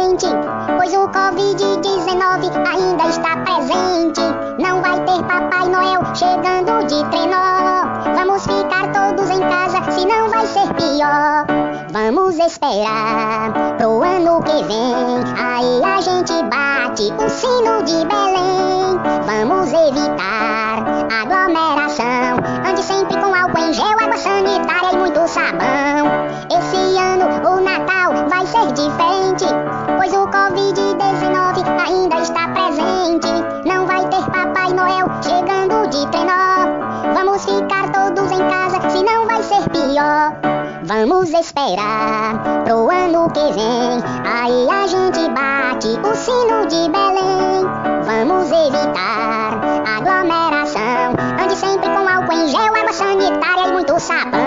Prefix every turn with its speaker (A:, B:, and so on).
A: gente, pois o Covid-19 ainda está presente. Não vai ter Papai Noel chegando de trenó. Vamos ficar todos em casa, senão vai ser pior. Vamos esperar pro ano que vem, aí a gente bate o sino de Belém. Vamos evitar aglomeração, ande sempre com álcool em gel, água sanitária e muito sabão. Esse ano o Natal vai ser diferente, pois o Covid-19 ainda está presente. Não vai ter Papai Noel chegando de trenó. Vamos ficar todos em casa, senão vai ser pior. Vamos esperar pro ano que vem, aí a gente bate o sino de Belém. Vamos evitar aglomeração, ande sempre com álcool em gel, água sanitária e muito sabão.